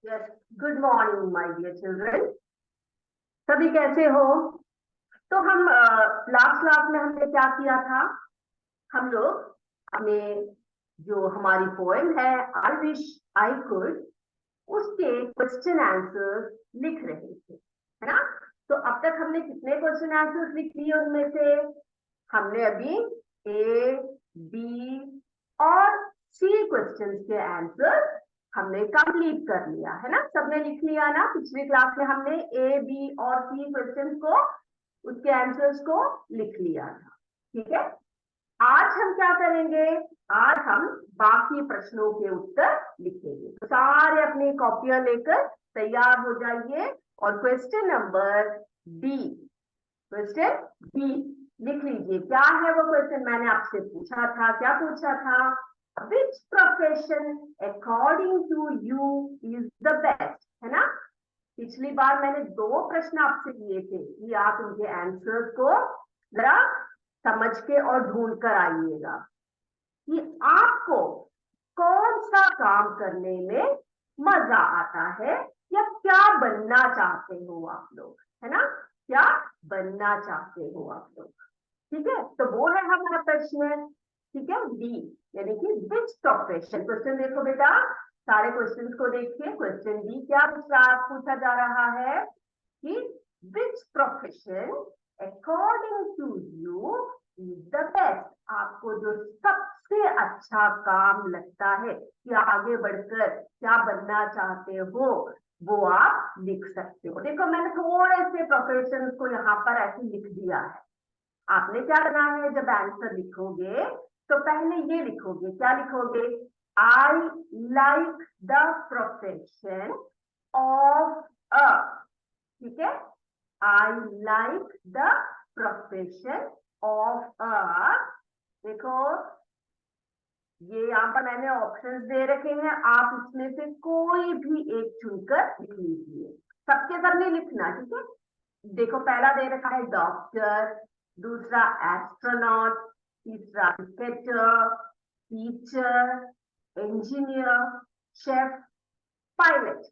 Yes, good morning my dear children. सभी कैसे हो? तो हम लास्ट क्लास में हमने क्या किया था? हम लोग अपने जो हमारी पोएम है आई विश आई कुड, उसके क्वेश्चन आंसर्स लिख रहे थे, है ना? तो अब तक हमने कितने क्वेश्चन आंसर्स लिख लिए उनमें से? हमने अभी ए, बी और सी क्वेश्चन के आंसर हमने कंप्लीट कर लिया है ना? सबने लिख लिया ना? पिछली क्लास में हमने ए, बी और सी क्वेश्चन को, उसके आंसर्स को लिख लिया था। ठीक है, आज हम क्या करेंगे? आज हम बाकी प्रश्नों के उत्तर लिखेंगे। तो सारे अपनी कॉपियां लेकर तैयार हो जाइए और question number B, question B लिख लीजिए। क्या है वो क्वेश्चन? मैंने आपसे पूछा था, क्या पूछा था? Which profession according to you is the best, है ना? पिछली बार मैंने दो प्रश्न आपसे किए थे कि आप उनके आंसर्स को जरा समझ के और ढूंढ कर आइएगा कि आपको कौन सा काम करने में मजा आता है या क्या बनना चाहते हो आप लोग, है ना? क्या बनना चाहते हो आप लोग? ठीक है, तो वो है हमारा प्रश्न। ठीक है, डी यानी कि विच प्रोफेशन। क्वेश्चन देखो बेटा, सारे क्वेश्चंस को देखिए। क्वेश्चन डी क्या पूछा जा रहा है कि which profession according to you is the best. आपको जो सबसे अच्छा काम लगता है कि आगे बढ़कर क्या बनना चाहते हो, वो आप लिख सकते हो। देखो, मैंने थोड़े से प्रोफेशन को यहाँ पर ऐसे लिख दिया है। आपने क्या करना है? जब आंसर लिखोगे तो पहले ये लिखोगे, क्या लिखोगे? I like the profession of a, ठीक है? I like the profession of a. देखो, ये यहाँ पर मैंने ऑप्शंस दे रखे हैं, आप इसमें से कोई भी एक चुनकर लिख लीजिए। सबके सब नहीं लिखना, ठीक है? देखो, पहला दे रखा है डॉक्टर, दूसरा एस्ट्रोनॉट, तीसरा cricketer, teacher, engineer, chef, pilot,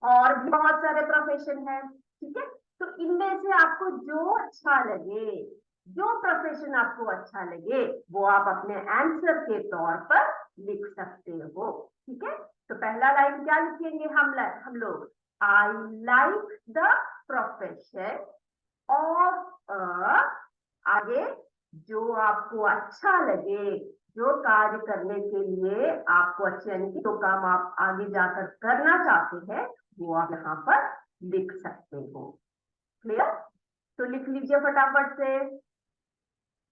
और भी बहुत सारे प्रोफेशन है। ठीक है, तो इनमें से आपको जो अच्छा लगे, जो प्रोफेशन आपको अच्छा लगे, वो आप अपने आंसर के तौर पर लिख सकते हो। ठीक है, तो पहला लाइन क्या लिखेंगे हम लोग? I like the profession of a, आगे जो आपको अच्छा लगे, जो कार्य करने के लिए आपको अच्छे, यानी कि जो काम आप आगे जाकर करना चाहते हैं, वो आप यहाँ पर लिख सकते हो। क्लियर? तो लिख लीजिए फटाफट से।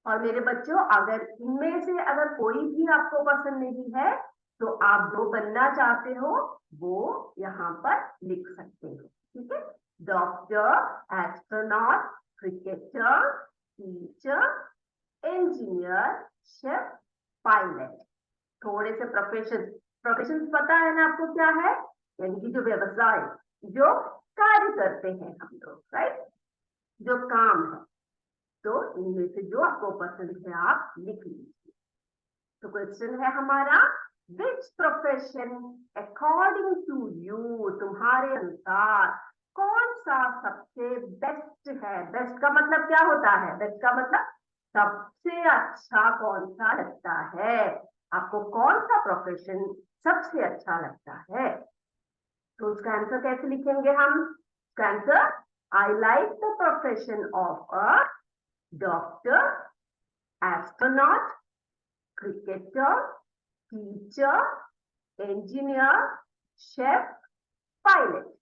और मेरे बच्चों, अगर इनमें से अगर कोई भी आपको पसंद नहीं है, तो आप जो बनना चाहते हो वो यहाँ पर लिख सकते हो। ठीक है, doctor, astronaut, cricketer, teacher, engineer, chef, pilot. थोड़े से प्रोफेशन, प्रोफेशन पता है ना आपको क्या है? यानी कि जो व्यवसाय, जो कार्य करते हैं हम लोग, राइट? जो काम है। तो इनमें से जो आपको पसंद है आप लिख लीजिए। तो क्वेश्चन है हमारा, which profession according to you, तुम्हारे अनुसार कौन सा सबसे बेस्ट है? बेस्ट का मतलब क्या होता है? बेस्ट का मतलब सबसे अच्छा कौन सा लगता है? आपको कौन सा प्रोफेशन सबसे अच्छा लगता है? तो उसका आंसर कैसे लिखेंगे हम? उसका answer, I like the profession of a doctor, astronaut, cricketer, teacher, engineer, chef, pilot.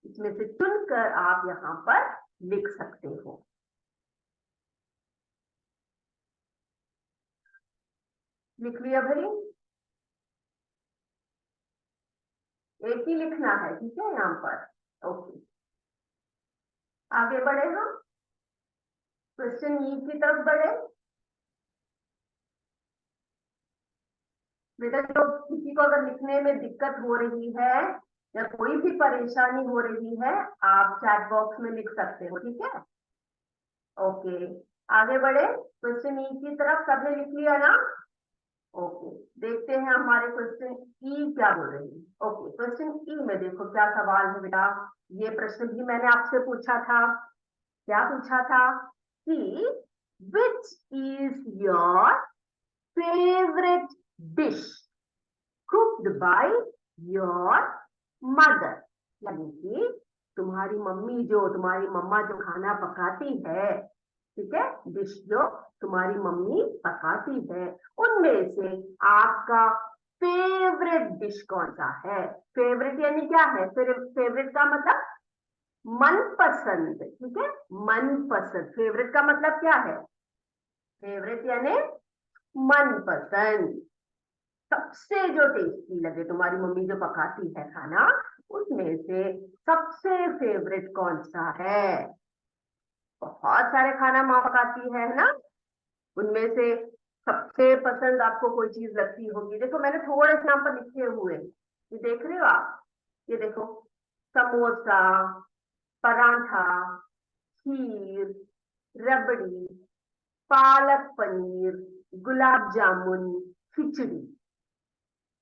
इसमें से चुनकर आप यहाँ पर लिख सकते हो। लिख लिया भाई? एक ही लिखना है, ठीक है यहाँ पर। ओके, आगे बढ़े हम, क्वेश्चन ई की तरफ बढ़े। बेटा, जो किसी को अगर लिखने में दिक्कत हो रही है या कोई भी परेशानी हो रही है, आप चैट बॉक्स में लिख सकते हो, ठीक है? ओके, आगे बढ़े क्वेश्चन ई की तरफ। सबने लिख लिया ना? ओके, देखते हैं हमारे क्वेश्चन ई क्या बोल रही है। ओके, क्वेश्चन ई में देखो क्या सवाल है बेटा। ये प्रश्न भी मैंने आपसे पूछा था। क्या पूछा था कि which is your favourite dish cooked by your mother, यानी कि तुम्हारी तुम्हारी मम्मा जो खाना पकाती है, ठीक है, डिश जो तुम्हारी मम्मी पकाती है, उनमें से आपका फेवरेट डिश कौन सा है। फेवरेट यानी क्या है, फेवरेट का मतलब मनपसंद, ठीक है, मनपसंद। फेवरेट का मतलब क्या है, फेवरेट यानी मनपसंद। सबसे जो टेस्टी लगे, तुम्हारी मम्मी जो पकाती है खाना, उसमें से सबसे फेवरेट कौन सा है। बहुत सारे खाना माँ पकाती है ना, उनमें से सबसे पसंद आपको कोई चीज लगती होगी। देखो मैंने थोड़े से नाम पर लिखे हुए, ये देख रहे हो आप, ये देखो, समोसा, पराठा, खीर, रबड़ी, पालक पनीर, गुलाब जामुन, खिचड़ी,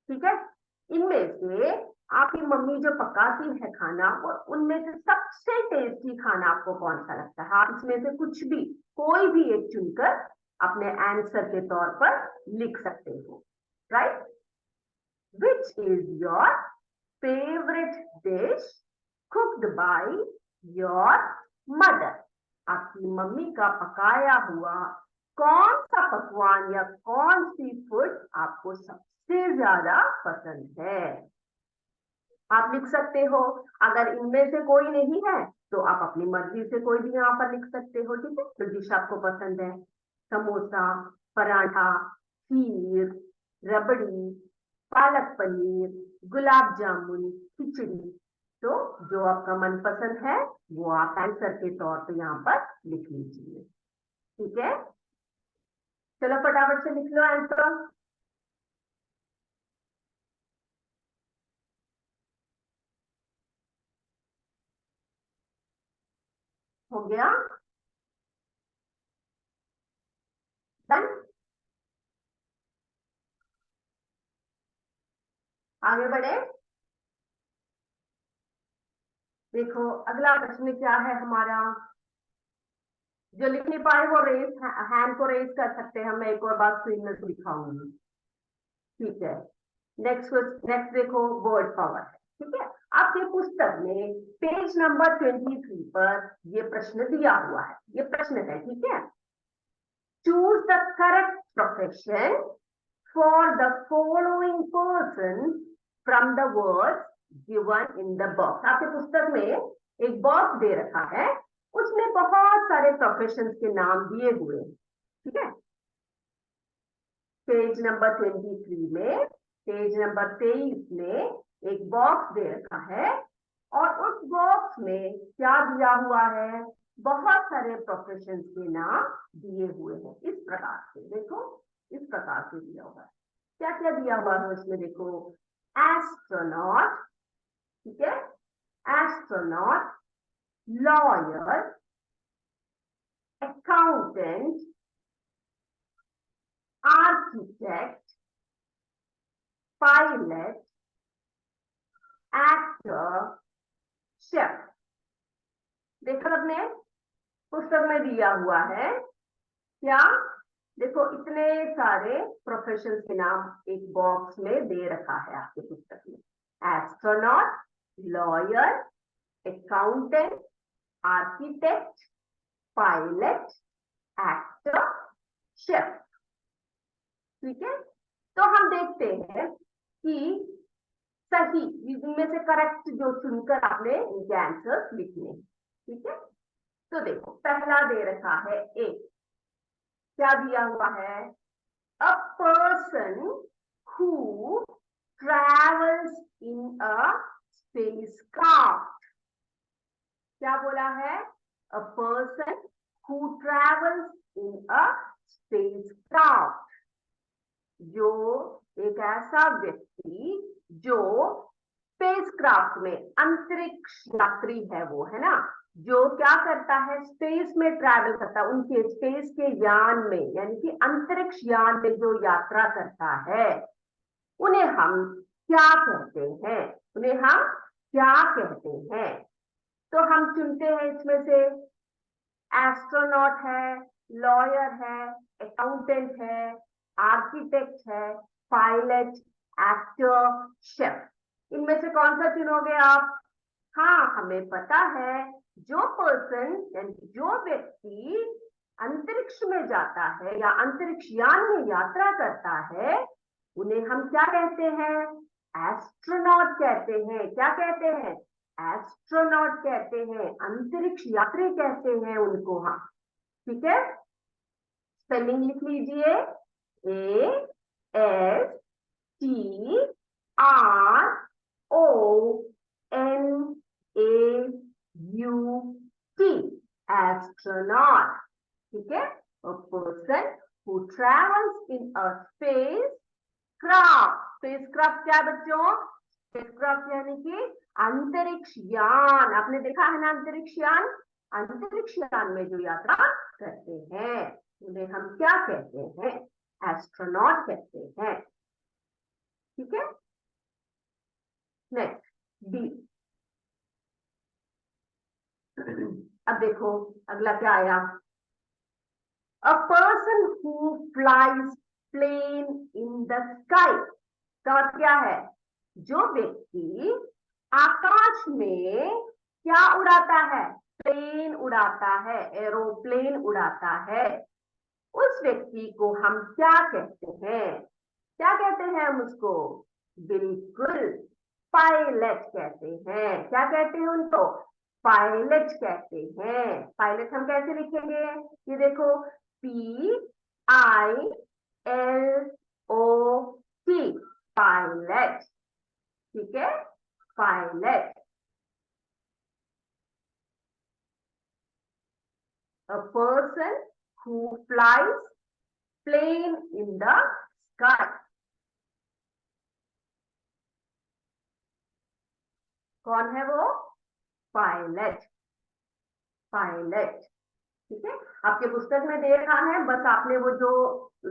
ठीक है। इनमें से आपकी मम्मी जो पकाती है खाना, और उनमें से सबसे टेस्टी खाना आपको कौन सा लगता है। आप इसमें से कुछ भी, कोई भी एक चुनकर अपने आंसर के तौर पर लिख सकते हो, right. Which is your favourite dish cooked by your mother. आपकी मम्मी का पकाया हुआ कौन सा पकवान या कौन सी फूड आपको सबसे ज्यादा पसंद है। आप लिख सकते हो। अगर इनमें से कोई नहीं है तो आप अपनी मर्जी से कोई भी यहाँ पर लिख सकते हो, ठीक है। जो डिश आपको पसंद है, समोसा, पराठा, खीर, रबड़ी, पालक पनीर, गुलाब जामुन, खिचड़ी, तो जो आपका मनपसंद है वो आप आंसर के तौर पे यहाँ पर लिख लीजिए, ठीक है। चलो फटाफट से लिख लो आंसर। हो गया, डन। आगे बढ़े। देखो अगला प्रश्न क्या है हमारा। जो लिख नहीं पाए वो रेस हैंड को रेस कर सकते हैं, मैं एक और बात स्क्रीन में दिखाऊंगी, ठीक है। नेक्स्ट देखो, वर्ड पावर है, ठीक है। आपके पुस्तक में पेज नंबर 23 पर ये प्रश्न दिया हुआ है, ये प्रश्न है, ठीक है। Choose the correct profession for the following person from the words given in the box. आपके पुस्तक में एक बॉक्स दे रखा है, उसमें बहुत सारे प्रोफेशंस के नाम दिए हुए हैं, ठीक है। पेज नंबर 23 में, पेज नंबर 23 में एक बॉक्स दे रखा है, और उस बॉक्स में क्या दिया हुआ है, बहुत सारे प्रोफेशंस के नाम दिए हुए हैं। इस प्रकार से देखो, इस प्रकार से दिया हुआ है। क्या क्या दिया हुआ है उसमें देखो, एस्ट्रोनॉट, ठीक है, astronaut, lawyer, accountant, architect, pilot, actor, chef. देखो अपने पुस्तक में दिया हुआ है क्या, देखो इतने सारे प्रोफेशंस के नाम एक बॉक्स में दे रखा है आपके पुस्तक में। Astronaut, lawyer, accountant, architect, pilot, actor, chef, ठीक है। तो हम देखते हैं कि सही, इनमें से करेक्ट जो चुनकर आपने इनके आंसर लिखने, ठीक है। तो देखो पहला दे रखा है ए, क्या दिया हुआ है, a person who travels in a spacecraft. क्या बोला है, a person who travels in a spacecraft, जो एक ऐसा व्यक्ति जो स्पेसक्राफ्ट में, अंतरिक्ष यात्री है वो, है ना, जो क्या करता है, स्पेस में ट्रैवल करता है, उनके स्पेस के यान में, यानी कि अंतरिक्ष यान में जो यात्रा करता है, उन्हें हम क्या कहते हैं, उन्हें हम क्या कहते हैं। तो हम चुनते हैं इसमें से, एस्ट्रोनॉट है, लॉयर है, अकाउंटेंट है, आर्किटेक्ट है, पायलट, एक्टर, शेफ। इनमें से कौन सा चुनोगे आप? हाँ, हमें पता है, जो पर्सन यानी जो व्यक्ति अंतरिक्ष में जाता है या अंतरिक्ष यान में यात्रा करता है, उन्हें हम क्या कहते हैं? एस्ट्रोनॉट कहते हैं। क्या कहते हैं? एस्ट्रोनॉट कहते हैं, अंतरिक्ष यात्री कहते हैं उनको हम। ठीक है, स्पेलिंग लिख लीजिए, ASTRONAUT, एस्ट्रोनॉट। ठीक है, a person who travels in a spacecraft। Spacecraft क्या बच्चों? स्पेसक्राफ्ट यानी कि अंतरिक्ष यान। आपने देखा है ना अंतरिक्ष यान? अंतरिक्ष यान में जो यात्रा करते हैं उन्हें हम क्या कहते हैं? एस्ट्रोनॉट कहते हैं। ठीक है, नेक्स्ट डी। अब देखो अगला क्या आया? A person who flies plane in the sky। का अर्थ क्या है? जो व्यक्ति आकाश में क्या उड़ाता है? प्लेन उड़ाता है, एरोप्लेन उड़ाता है, उस व्यक्ति को हम क्या कहते हैं? क्या कहते हैं हम उसको? बिल्कुल, पायलट कहते हैं। क्या कहते हैं उनको? पायलट कहते हैं। पायलट हम कैसे लिखेंगे? ये देखो, PILOT, पायलट। ठीक है, pilot. A person who flies plane in the sky। कौन है वो? Pilot, pilot. ठीक है, आपके पुस्तक में दे रखा है, बस आपने वो जो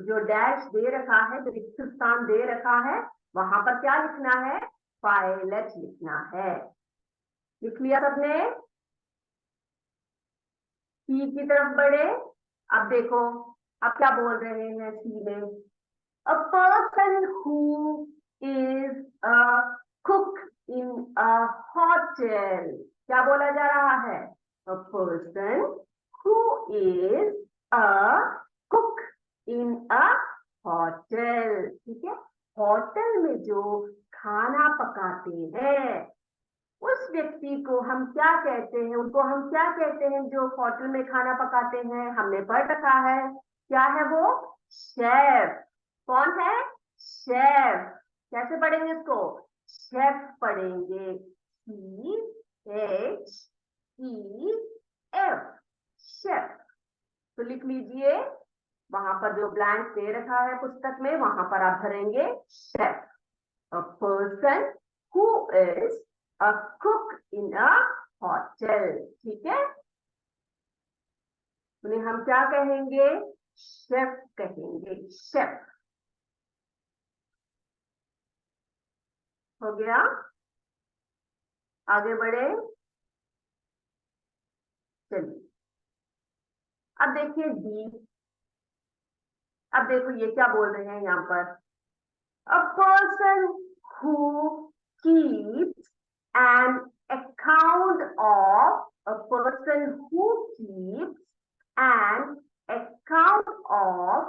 जो डैश दे रखा है, जो रिक्त स्थान दे रखा है, वहां पर क्या लिखना है? पायलट लिखना है। लिख लिया सबने? सी की तरफ बढ़े। अब देखो, अब क्या बोल रहे हैं सी में? A person who is a cook in a hotel. क्या बोला जा रहा है? A person who is a cook in a hotel. ठीक है, होटल में जो खाना पकाते हैं उस व्यक्ति को हम क्या कहते हैं? उनको हम क्या कहते हैं जो होटल में खाना पकाते हैं? हमने पढ़ रखा है, क्या है वो? शेफ। कौन है? शेफ। कैसे पढ़ेंगे इसको? शेफ पढ़ेंगे, CHEF, शेफ। तो लिख लीजिए, वहां पर जो ब्लैंक दे रखा है पुस्तक में, वहां पर आप भरेंगे chef. A person who is a cook in a hotel। ठीक है, उन्हें हम क्या कहेंगे? शेफ कहेंगे, शेफ। हो गया, आगे बढ़े, चलिए। अब देखिए डी। अब देखो ये क्या बोल रहे हैं यहाँ पर? A person who keeps an account of, a person who keeps an account of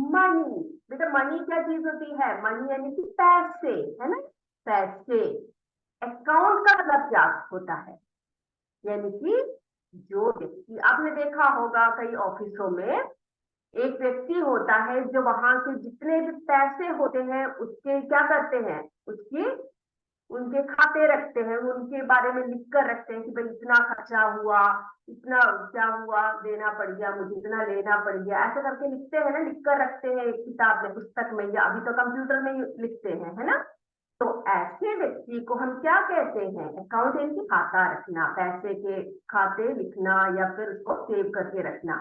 money। बेटा मनी क्या चीज होती है? मनी यानी कि पैसे, है ना? पैसे। अकाउंट का मतलब क्या होता है? यानी कि जो व्यक्ति, आपने देखा होगा कई ऑफिसों में एक व्यक्ति होता है जो वहां के जितने भी पैसे होते हैं उसके क्या करते हैं? उसके उनके खाते रखते हैं, उनके बारे में लिख कर रखते हैं कि भाई इतना खर्चा हुआ, इतना क्या हुआ, देना पड़ गया मुझे, इतना लेना पड़ गया, ऐसे करके लिखते हैं ना, लिख कर रखते हैं एक किताब में, पुस्तक में, या अभी तो कंप्यूटर में लिखते हैं, है ना? तो ऐसे व्यक्ति को हम क्या कहते हैं? अकाउंट यानी खाता रखना, पैसे के खाते लिखना या फिर उसको सेव करके रखना।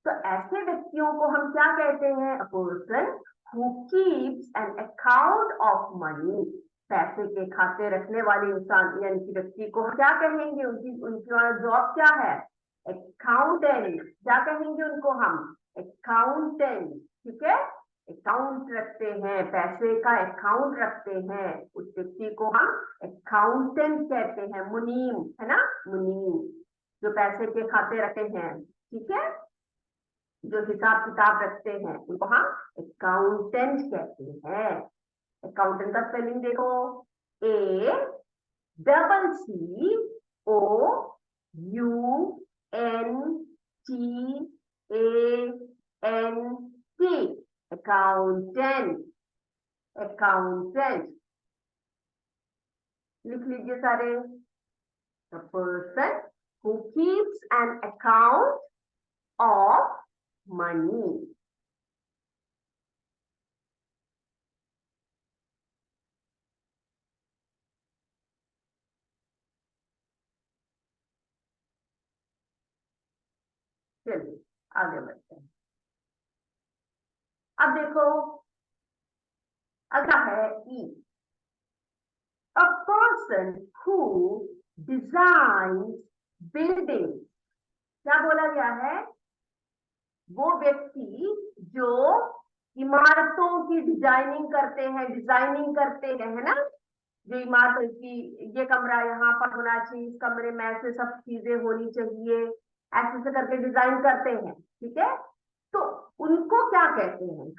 तो ऐसे व्यक्तियों को हम क्या कहते हैं? A person who keeps an account of money. पैसे के खाते रखने वाले इंसान यानी कि व्यक्ति को हम क्या कहेंगे, उनकी जॉब क्या है, अकाउंटेंट। क्या कहेंगे उनको हम, अकाउंटेंट। ठीक है, अकाउंट रखते हैं, पैसे का अकाउंट रखते हैं, उस व्यक्ति को हम अकाउंटेंट कहते हैं। मुनीम है ना, मुनीम जो पैसे के खाते रखते हैं, ठीक है, जो हिसाब किताब रखते हैं, उनको हम अकाउंटेंट कहते हैं। अकाउंटेंट का स्पेलिंग देखो, A double C O U N T A N T, accountant. Accountant लिख लीजिए सारे। The person who keeps an account of money. चलिए आगे बढ़ते हैं। अब देखो अगला है ई, a person who designs buildings। क्या बोला गया है, वो व्यक्ति जो इमारतों की डिजाइनिंग करते हैं, डिजाइनिंग करते हैं, है ना, जो इमारत की, ये कमरा यहाँ पर होना चाहिए, इस कमरे में ऐसे सब चीजें होनी चाहिए, ऐसे से करके डिजाइन करते हैं। ठीक है, तो उनको क्या कहते हैं,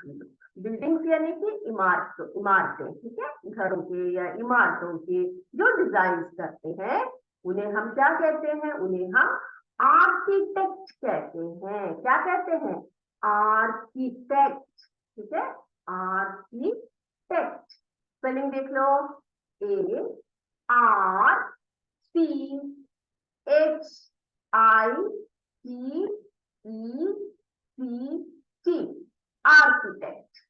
बिल्डिंग्स यानी कि इमारतें। ठीक है, घरों के या इमारतों के जो डिजाइन करते हैं, उन्हें हम क्या कहते हैं, उन्हें हम आर्किटेक्ट कहते हैं। क्या कहते हैं, आर्किटेक्ट। ठीक है, आर्किटेक्ट। स्पेलिंग देख लो, A R C H I T E C T, architect,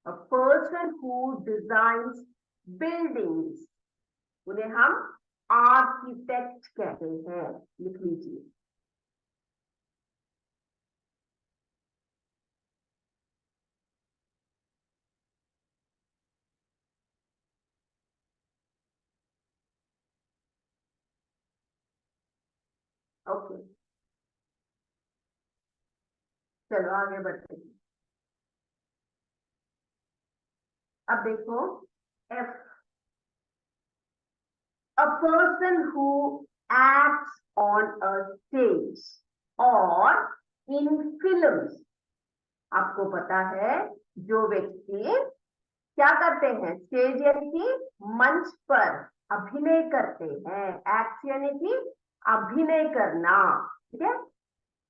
a person who designs buildings, उन्हें हम आर्किटेक्ट कहते हैं। लिख लीजिए। ओके, चलो आगे बढ़ते हैं। अब देखो F, a person who acts on a stage or in films। आपको पता है, जो व्यक्ति क्या करते हैं, स्टेज यानी कि मंच पर अभिनय करते हैं, एक्ट यानी कि अभिनय करना। ठीक है,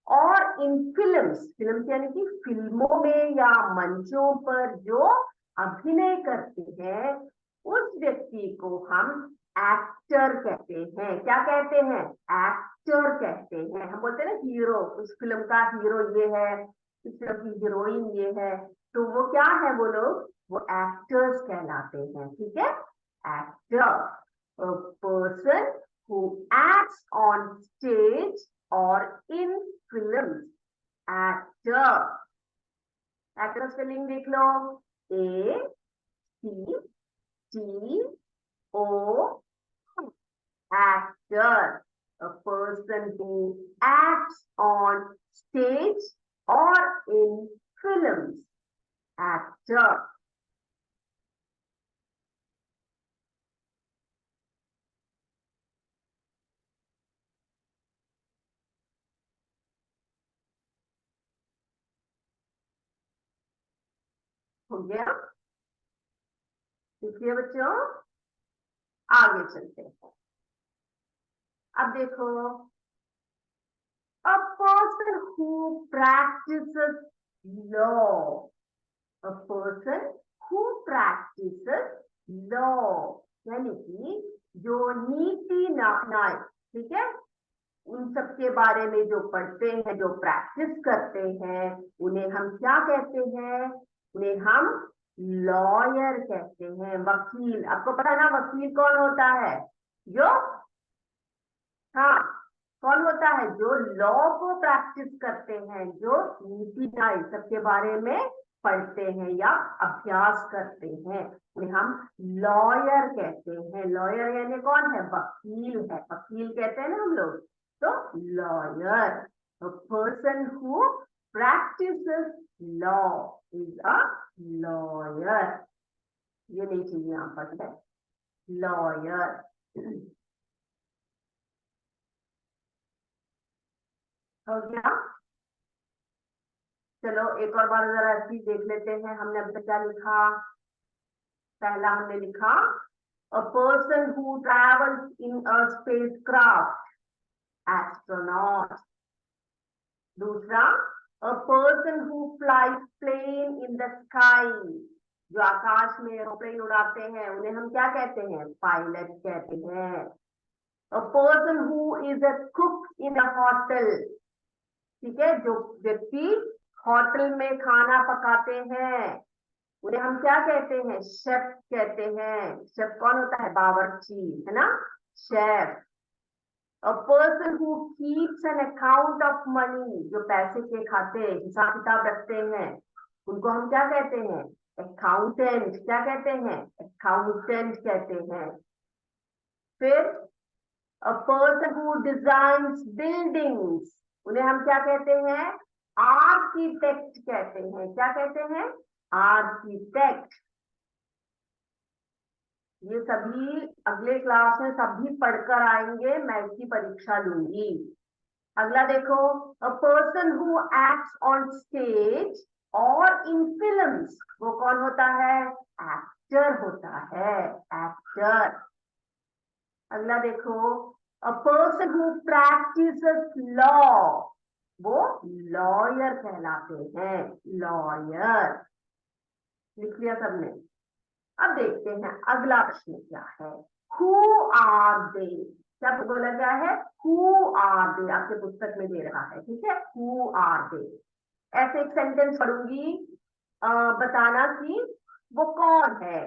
और इन फिल्म्स, फिल्म यानी कि फिल्मों में या मंचों पर जो अभिनय करते हैं, उस व्यक्ति को हम एक्टर कहते हैं। क्या कहते हैं, एक्टर कहते हैं। हम बोलते हैं ना हीरो, उस फिल्म का हीरो ये है, इस फिल्म की हीरोइन ये है, तो वो क्या है, वो लोग वो एक्टर्स कहलाते हैं। ठीक है, actor, person who acts on stage और in films, actor. Actor spelling देख लो, A C T O, actor, a person who acts on stage or in films, actor। हो गया, देखिए बच्चों आगे चलते हैं। अब देखो, a person who practices law, a person who practices law यानी कि जो नीति न्याय, ठीक है, उन सब के बारे में जो पढ़ते हैं, जो प्रैक्टिस करते हैं, उन्हें हम क्या कहते हैं, उन्हें हम लॉयर कहते हैं, वकील। आपको पता है ना वकील कौन होता है, जो, हाँ, कौन होता है, जो लॉ को प्रैक्टिस करते हैं, जो नीति न्याय सबके बारे में पढ़ते हैं या अभ्यास करते हैं, उन्हें हम लॉयर कहते हैं। लॉयर यानी कौन है? वकील है, वकील कहते हैं ना हम लोग, तो lawyer, person who practices law is a lawyer. ये नहीं चाहिए यहाँ पर है लॉयर। हो गया? चलो एक और बार जरा ऐसी देख लेते हैं, हमने अभी तक क्या लिखा। पहला हमने लिखा a person who travels in a spacecraft, astronaut। दूसरा a person who flies plane in the sky, जो आकाश में एरोप्लेन उड़ाते हैं उन्हें हम क्या कहते हैं? पायलट कहते हैं। a person who is a cook in a hotel, ठीक है, जो व्यक्ति होटल में खाना पकाते हैं उन्हें हम क्या कहते हैं? शेफ कहते हैं। शेफ कौन होता है? बावर्ची, है ना, chef. A person who keeps an account of money, जो पैसे के खाते हिसाब किताब रखते हैं उनको हम क्या कहते हैं? अकाउंटेंट। क्या कहते हैं? अकाउंटेंट कहते हैं। फिर a person who designs buildings, उन्हें हम क्या कहते हैं? आर्किटेक्ट कहते हैं। क्या कहते हैं? आर्किटेक्ट। ये सभी अगले क्लास में सभी पढ़कर आएंगे, मैं इसकी परीक्षा लूंगी। अगला देखो, a person who acts on stage और इन फिल्म्स, वो कौन होता है? एक्टर होता है, एक्टर। अगला देखो, a person who practices law, वो लॉयर कहलाते हैं, लॉयर। लिख लिया सबने? अब देखते हैं अगला प्रश्न क्या है। हु आर दे, क्या बोला गया है? हु आर दे, आपके पुस्तक में दे रहा है, ठीक है, हु आर दे। ऐसे एक सेंटेंस पढ़ूंगी, बताना कि वो कौन है,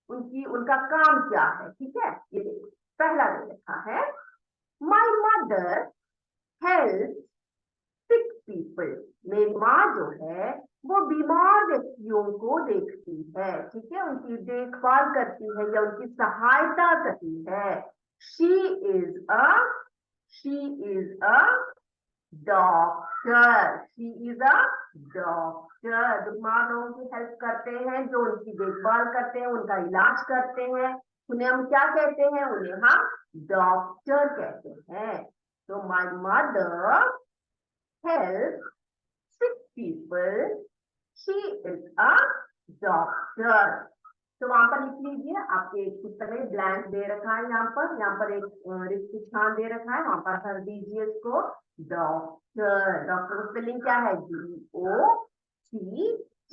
उनका काम क्या है, ठीक है। ये देखो, पहला दे रखा है, माई मदर हेल्प सिक पीपल, मेरी माँ जो है वो बीमार व्यक्तियों को देखती है, ठीक है, उनकी देखभाल करती है या उनकी सहायता करती है। She is a doctor, she is a doctor. बीमार लोगों की हेल्प करते हैं, जो उनकी देखभाल करते हैं, उनका इलाज करते हैं, उन्हें हम क्या कहते हैं? उन्हें हम डॉक्टर कहते हैं। तो माई mother help sick people, she is a doctor। तो वहां पर लिख लीजिए, आपके पुस्तक में ब्लैंक दे रखा है, यहाँ पर एक रिक्त स्थान दे रखा है, वहां पर भर दीजिए इसको। डॉक्टर, डॉक्टर का स्पेलिंग क्या है?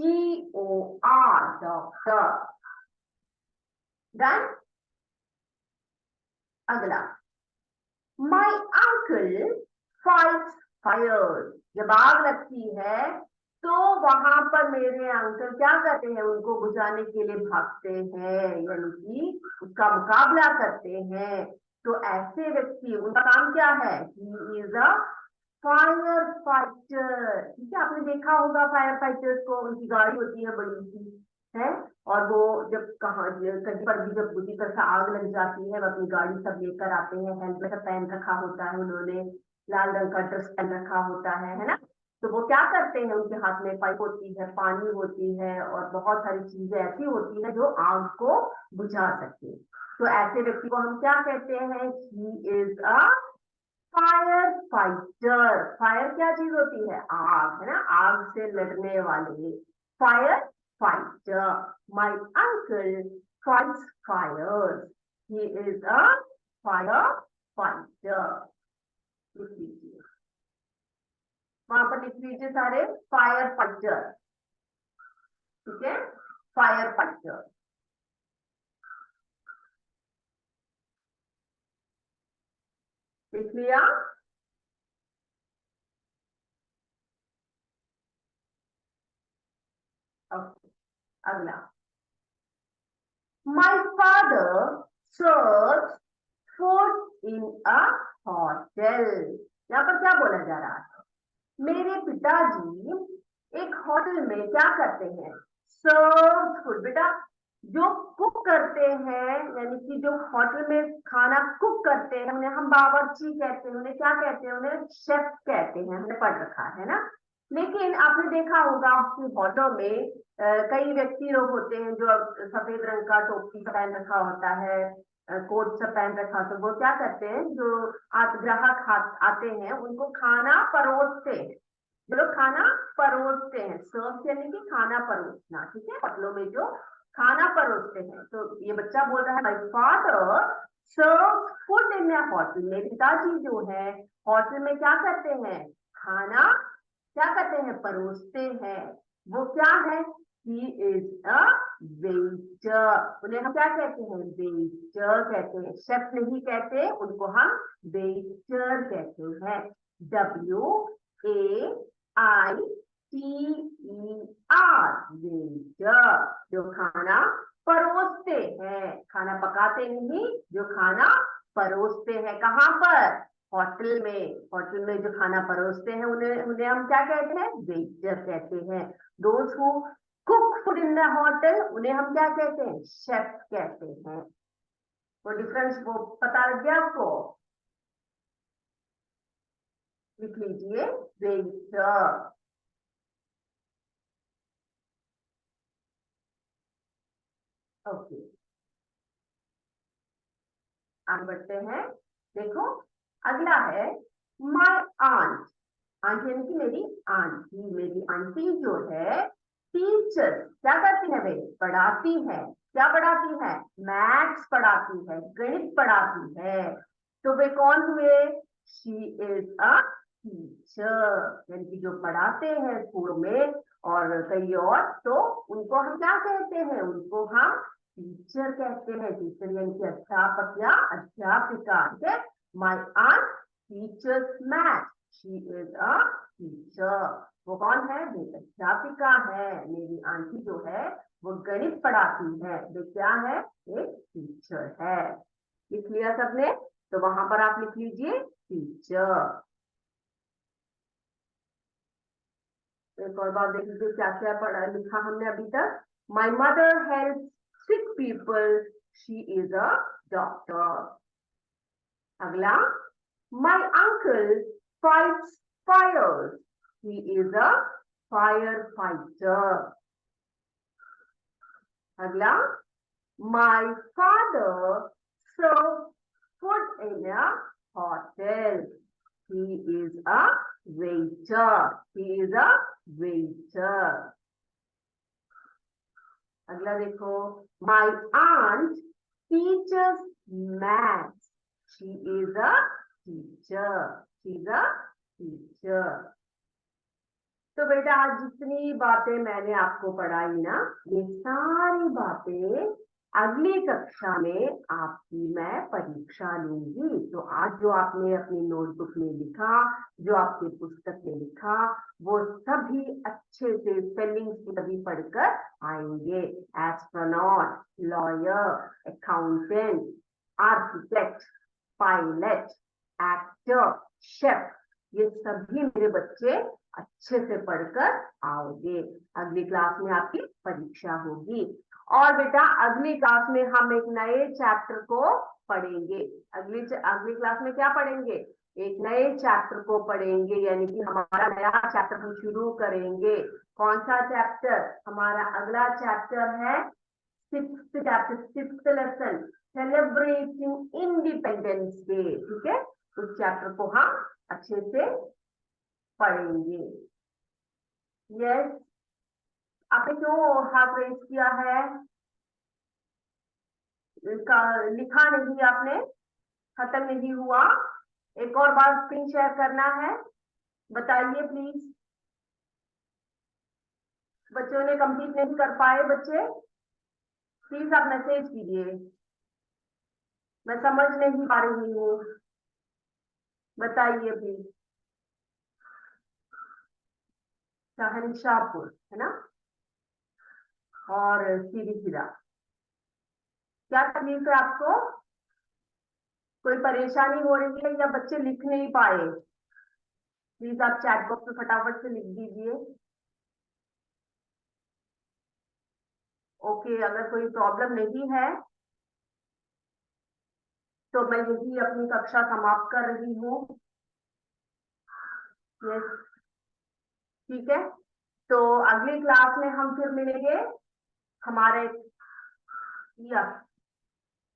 DOCTOR, doctor. डन। अगला, माई अंकल फाइट्स फायर, जब आग लगती है तो वहां पर मेरे अंकल क्या करते हैं? उनको बुझाने के लिए भागते हैं, यानी कि उसका मुकाबला करते हैं। तो ऐसे व्यक्ति, उनका काम क्या है? He is a fire fighter, ठीक है। आपने देखा होगा फायर फाइटर्स को, उनकी गाड़ी होती है बड़ी सी, है, और वो जब कहीं पर भी जब बुरी तरह से आग लग जाती है, वो अपनी गाड़ी सब लेकर आते हैं, हेलमेट पहन रखा होता है उन्होंने, लाल रंग का ड्रेस पहन रखा होता है ना। तो वो क्या करते हैं? उनके हाथ में पाइप होती है, पानी होती है, और बहुत सारी चीजें ऐसी होती है जो आग को बुझा सकती है। तो ऐसे व्यक्ति को हम क्या कहते हैं? He is a fire fighter. Fire क्या चीज होती है? आग, है ना, आग से लड़ने वाले, fire fighter. My uncle fights fire, he is a fire fighter. लिख लीजिए, वहां पर लिख लीजिए सारे, फायर फाइटर, ठीक है, फायर फाइटर। लिख लिया? ओके, अगला, my father serve food in a hotel. यहाँ पर क्या बोला जा रहा है? मेरे पिताजी एक होटल में क्या करते हैं, सर्व फूड। बेटा जो कुक करते हैं, यानी कि जो होटल में खाना कुक करते हैं, उन्हें हम बावर्ची कहते हैं, उन्हें क्या कहते हैं, उन्हें शेफ कहते हैं, हमने पढ़ रखा है ना। लेकिन आपने देखा होगा कि होटलों में कई व्यक्ति लोग होते हैं जो सफेद रंग का टोपी पहन रखा होता है, कोट सब पहन रखा, तो वो क्या करते हैं, जो ग्राहक आते हैं उनको खाना परोसते हैं। जो लोग खाना परोसते हैं, सर्व यानी कि खाना परोसना, ठीक है, होटलों में जो खाना परोसते हैं। तो ये बच्चा बोल रहा है my father serve food in a hotel. मेरे पिताजी जो है होटल में क्या करते हैं, खाना क्या करते हैं, परोसते हैं। वो क्या है, ही इज अ वेटर। उन्हें हम क्या कहते हैं, वेटर कहते हैं, शेफ नहीं कहते, उनको हम वेटर कहते हैं। WAITER, वेटर, जो खाना परोसते हैं, खाना पकाते नहीं, जो खाना परोसते हैं। कहाँ पर, होटल में। होटल में जो खाना परोसते हैं उन्हें उन्हें हम क्या कहते हैं, वेटर कहते हैं। दोस्त who cook food in the hotel, उन्हें हम क्या कहते हैं, शेफ कहते हैं। वो डिफरेंस वो पता लग गया आपको, लिख लीजिए, वेटर। ओके, आगे बढ़ते हैं। देखो अगला है माय आंट। आंटी यानी कि मेरी आंटी, मेरी आंटी जो है टीचर क्या करती है, वे पढ़ाती है। क्या पढ़ाती है, मैथ्स पढ़ाती है, गणित पढ़ाती है। तो वे कौन हुए, शी इज अ टीचर, यानी कि जो पढ़ाते हैं स्कूल में और कई और, तो उनको हम क्या कहते हैं, उनको हम टीचर कहते हैं। टीचर यानी कि अध्यापक या अध्यापिका, ठीक है। My aunt teachers math, she is a teacher. वो कौन है, वो अध्यापिका है। मेरी आंटी जो है वो गणित पढ़ाती है, वो क्या है, एक टीचर है। लिख लिया सबने, तो वहां पर आप लिख लीजिए टीचर। एक और बात देख लीजिए क्या क्या पढ़ा लिखा हमने अभी तक। My mother help sick people, she is a doctor. अगला, my uncle fights fires, he is a firefighter. अगला, my father serves food in a hotel, he is a waiter, he is a waiter. अगला देखो, my aunt teaches maths, she is a teacher, she is a teacher. तो बेटा आज जितनी बातें मैंने आपको पढ़ाई ना, ये सारी बातें अगली कक्षा में आपकी मैं परीक्षा लूंगी। तो आज जो आपने अपनी नोटबुक में लिखा, जो आपकी पुस्तक में लिखा, वो सभी अच्छे से स्पेलिंग से सभी पढ़कर आएंगे। Astronaut, lawyer, accountant, architect, pilot, actor, chef, ये सभी मेरे बच्चे अच्छे से पढ़कर आओगे। अगली क्लास में आपकी परीक्षा होगी। और बेटा अगली क्लास में हम एक नए चैप्टर को पढ़ेंगे। अगली क्लास में क्या पढ़ेंगे, एक नए चैप्टर को पढ़ेंगे, यानी कि हमारा नया चैप्टर हम शुरू करेंगे। कौन सा चैप्टर, हमारा अगला चैप्टर है sixth chapter, sixth lesson, celebrating independence day, ठीक है। उस चैप्टर को हम अच्छे से पढ़ेंगे। यस, आपने क्यों हाथ रेस किया है, इसका लिखा नहीं आपने, खत्म नहीं हुआ। एक और बार स्क्रीन शेयर करना है, बताइए प्लीज। बच्चों ने कंप्लीट नहीं कर पाए बच्चे, प्लीज आप मैसेज कीजिए, मैं समझ नहीं पा रही हूँ, बताइए प्लीज। शहनशाहपुर है ना, और सीधी सीधा, क्या तकलीफ है आपको, कोई परेशानी हो रही है या बच्चे लिख नहीं पाए, प्लीज आप चैट बॉक्स में फटाफट से लिख दीजिए। ओके, अगर कोई प्रॉब्लम नहीं है तो मैं यही अपनी कक्षा समाप्त कर रही हूँ। यस, ठीक है। तो अगली क्लास में हम फिर मिलेंगे हमारे, या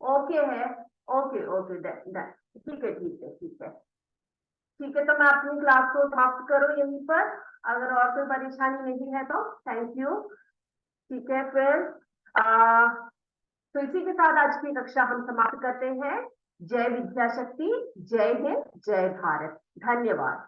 ओके है, ओके ओके, डन डन, ठीक है ठीक है ठीक है ठीक है। तो मैं अपनी क्लास को समाप्त करूँ यहीं पर, अगर और कोई परेशानी नहीं है तो थैंक यू। ठीक है फिर, आ, तो इसी के साथ आज की कक्षा हम समाप्त करते हैं। जय विद्या शक्ति, जय हिंद, जय भारत, धन्यवाद।